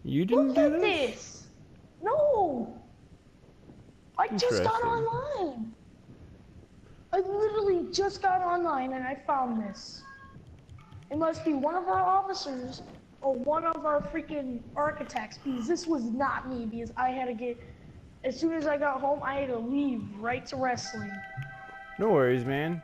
You didn't Look do at this? this. No. I just got Interesting. online. I literally just got online and I found this. It must be one of our officers or one of our freaking architects, because this was not me, because I had to get, as soon as I got home, I had to leave right to wrestling. No worries, man.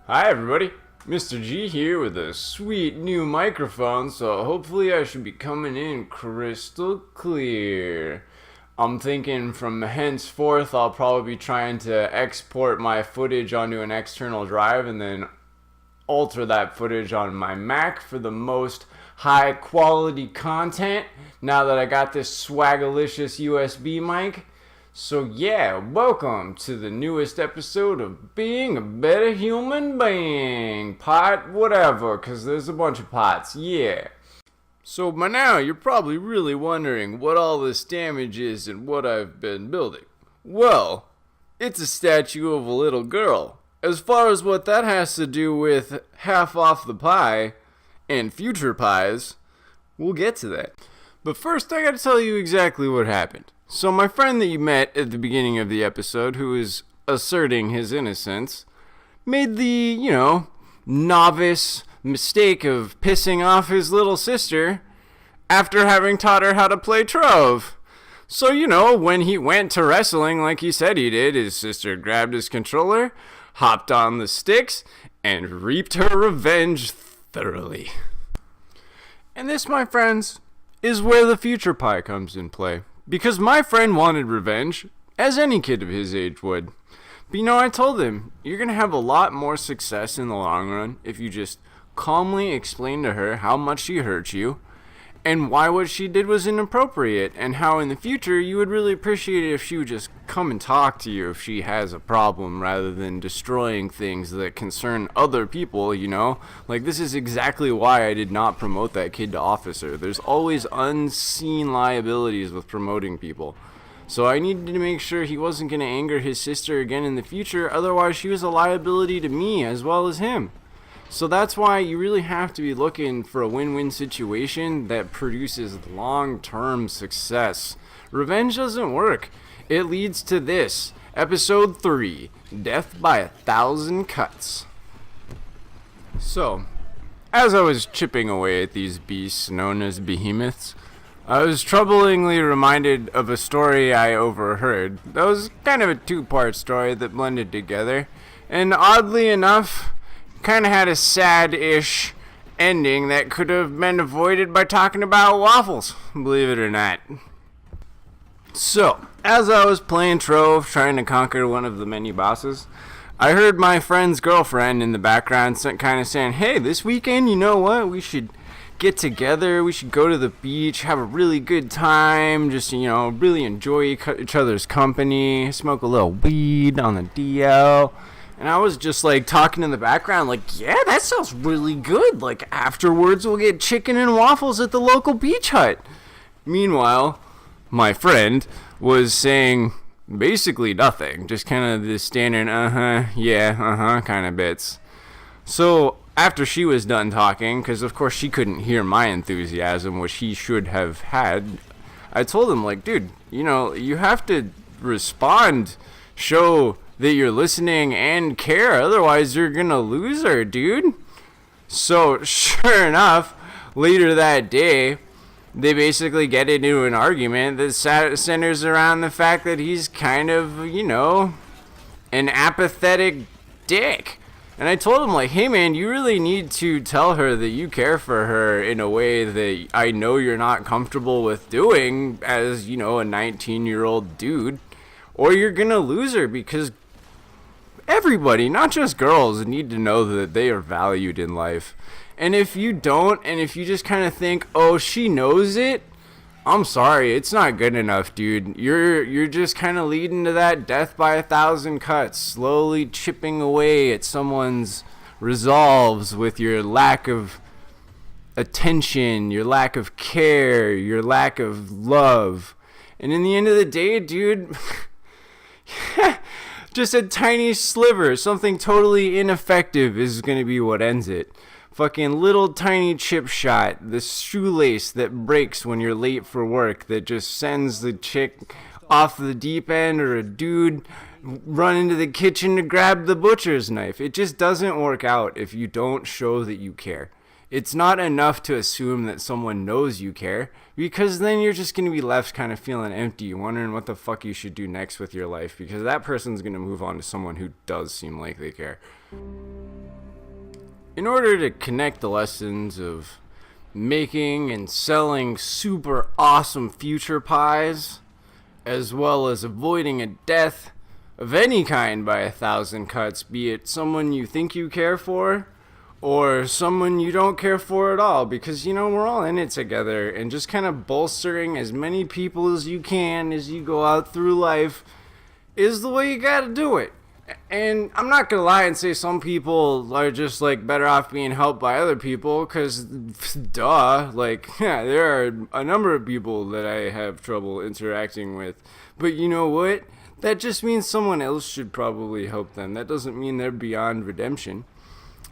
Hi everybody, Mr. G here with a sweet new microphone, so hopefully I should be coming in crystal clear. I'm thinking from henceforth I'll probably be trying to export my footage onto an external drive and then alter that footage on my Mac for the most high quality content now that I got this swagalicious USB mic. So yeah, welcome to the newest episode of Being a Better Human Being. Pot whatever, cause there's a bunch of pots, yeah. So by now you're probably really wondering what all this damage is and what I've been building. Well, it's a statue of a little girl. As far as what that has to do with half off the pie and future pies, we'll get to that. But first I gotta tell you exactly what happened. So my friend that you met at the beginning of the episode, who is asserting his innocence, made the, novice mistake of pissing off his little sister after having taught her how to play Trove. So, when he went to wrestling like he said he did, his sister grabbed his controller, hopped on the sticks, and reaped her revenge thoroughly. And this, my friends, is where the future pie comes in play. Because my friend wanted revenge, as any kid of his age would. But I told him, you're going to have a lot more success in the long run if you just calmly explain to her how much she hurt you, and why what she did was inappropriate, and how in the future you would really appreciate it if she would just come and talk to you if she has a problem, rather than destroying things that concern other people, Like, this is exactly why I did not promote that kid to officer. There's always unseen liabilities with promoting people. So I needed to make sure he wasn't going to anger his sister again in the future, otherwise she was a liability to me as well as him. So that's why you really have to be looking for a win-win situation that produces long-term success. Revenge doesn't work. It leads to this. Episode 3, Death by 1,000 Cuts. So, as I was chipping away at these beasts known as behemoths, I was troublingly reminded of a story I overheard. That was kind of a two-part story that blended together. And oddly enough, kind of had a sad-ish ending that could have been avoided by talking about waffles, believe it or not. So, as I was playing Trove, trying to conquer one of the many bosses, I heard my friend's girlfriend in the background kind of saying, hey, this weekend, you know what, we should get together, we should go to the beach, have a really good time, just, really enjoy each other's company, smoke a little weed on the DL. And I was just talking in the background yeah, that sounds really good. Afterwards we'll get chicken and waffles at the local beach hut. Meanwhile, my friend was saying basically nothing. Just kind of the standard kind of bits. So after she was done talking, because of course she couldn't hear my enthusiasm, which he should have had, I told him dude, you have to respond, show that you're listening and care, otherwise you're gonna lose her, dude. So sure enough, later that day, they basically get into an argument that centers around the fact that he's kind of, an apathetic dick. And I told him, hey man, you really need to tell her that you care for her in a way that I know you're not comfortable with doing as, a 19-year-old dude, or you're gonna lose her, because everybody, not just girls, need to know that they are valued in life. And if you don't, and if you just kind of think, oh, she knows it, I'm sorry, it's not good enough, dude. You're just kind of leading to that death by 1,000 cuts, slowly chipping away at someone's resolves with your lack of attention, your lack of care, your lack of love. And in the end of the day, dude, just a tiny sliver, something totally ineffective is going to be what ends it. fucking little tiny chip shot, the shoelace that breaks when you're late for work that just sends the chick off the deep end, or a dude run into the kitchen to grab the butcher's knife. It just doesn't work out if you don't show that you care. It's not enough to assume that someone knows you care, because then you're just going to be left kind of feeling empty, wondering what the fuck you should do next with your life, because that person's going to move on to someone who does seem like they care. In order to connect the lessons of making and selling super awesome future pies, as well as avoiding a death of any kind by 1,000 cuts, be it someone you think you care for, or someone you don't care for at all, because, you know, we're all in it together, and just kind of bolstering as many people as you can as you go out through life is the way you gotta do it. And I'm not gonna lie and say some people are just, like, better off being helped by other people, because, duh, like, yeah, there are a number of people that I have trouble interacting with, but you know what? That just means someone else should probably help them. That doesn't mean they're beyond redemption.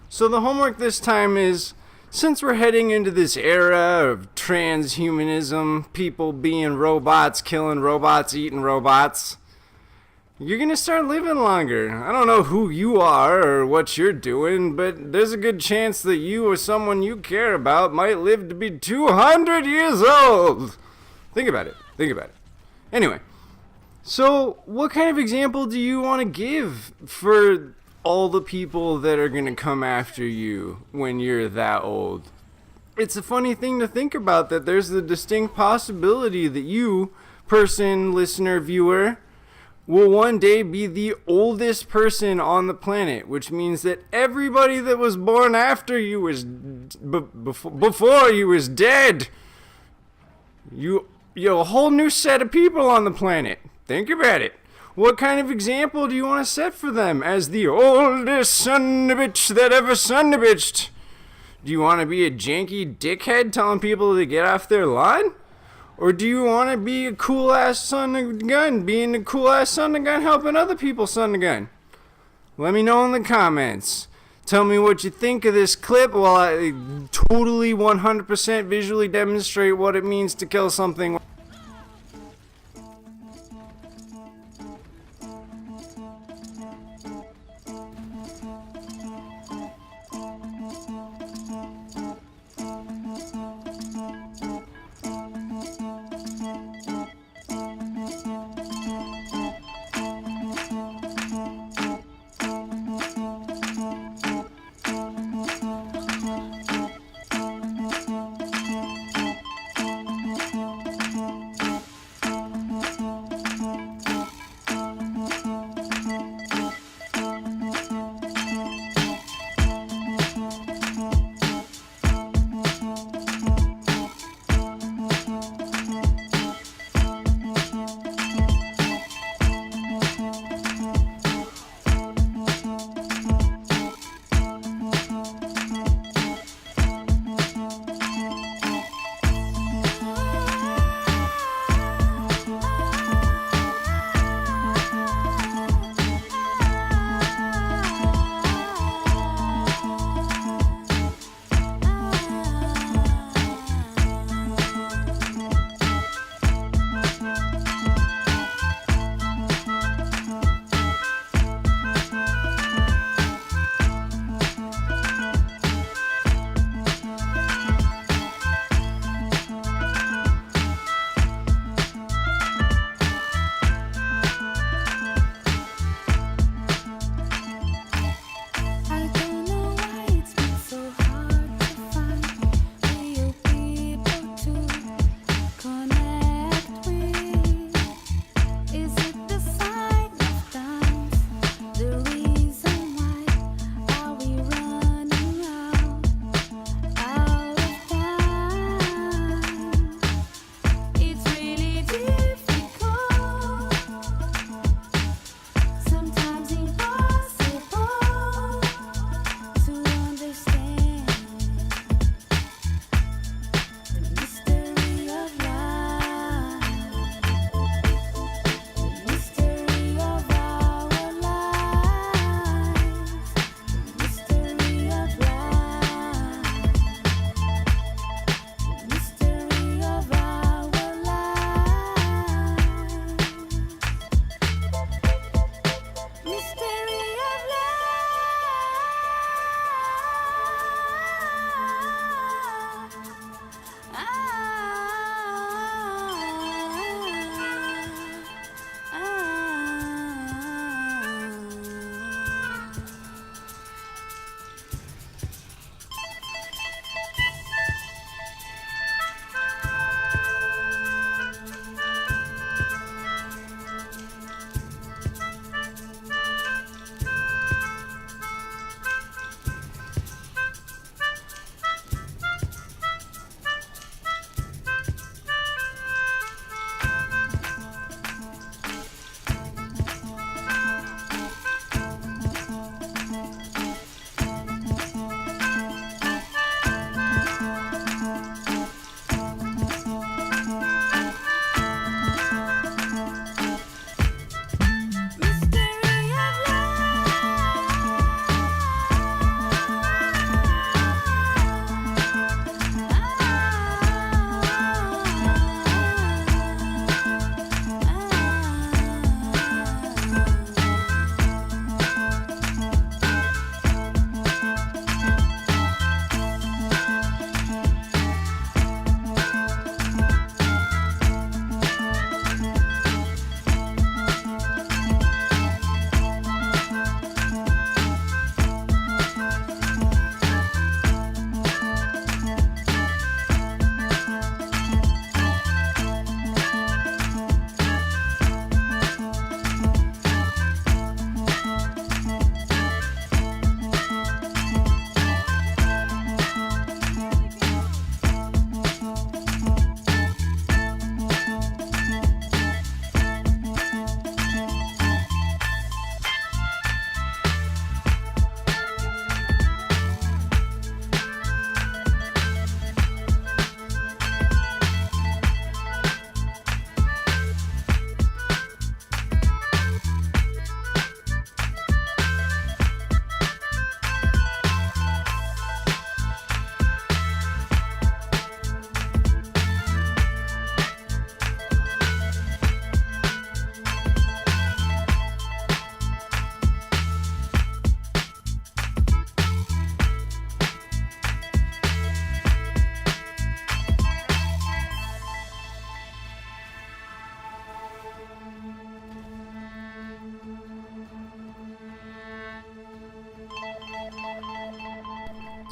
So the homework this time is, since we're heading into this era of transhumanism, people being robots, killing robots, eating robots, you're going to start living longer. I don't know who you are or what you're doing, but there's a good chance that you or someone you care about might live to be 200 years old. Think about it. Think about it. Anyway, so what kind of example do you want to give for all the people that are going to come after you when you're that old? It's a funny thing to think about, that there's the distinct possibility that you, person, listener, viewer, will one day be the oldest person on the planet, which means that everybody that was born after you was before you was dead. You're a whole new set of people on the planet. Think about it. What kind of example do you want to set for them as the oldest son of a bitch that ever son of a bitched? Do you want to be a janky dickhead telling people to get off their lawn? Or do you want to be a cool-ass son of a gun, being a cool-ass son of a gun, helping other people son of a gun? Let me know in the comments. Tell me what you think of this clip while I totally 100% visually demonstrate what it means to kill something.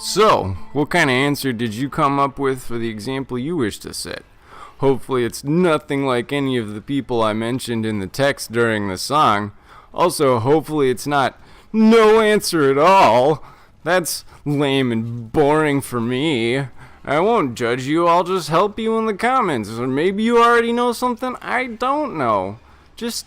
So, what kind of answer did you come up with for the example you wish to set? Hopefully it's nothing like any of the people I mentioned in the text during the song. Also, hopefully it's not no answer at all. That's lame and boring for me. I won't judge you, I'll just help you in the comments. Or maybe you already know something I don't know. Just,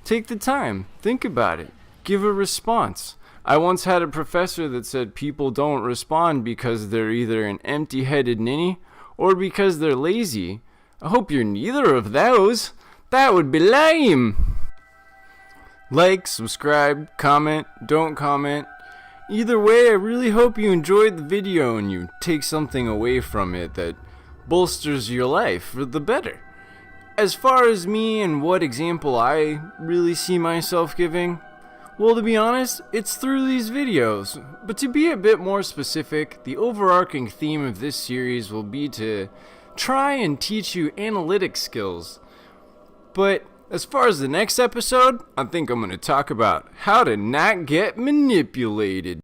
take the time, think about it, give a response. I once had a professor that said people don't respond because they're either an empty-headed ninny or because they're lazy. I hope you're neither of those. That would be lame. Like, subscribe, comment, don't comment. Either way, I really hope you enjoyed the video and you take something away from it that bolsters your life for the better. As far as me and what example I really see myself giving, well, to be honest, it's through these videos. But to be a bit more specific, the overarching theme of this series will be to try and teach you analytic skills. But as far as the next episode, I think I'm going to talk about how to not get manipulated.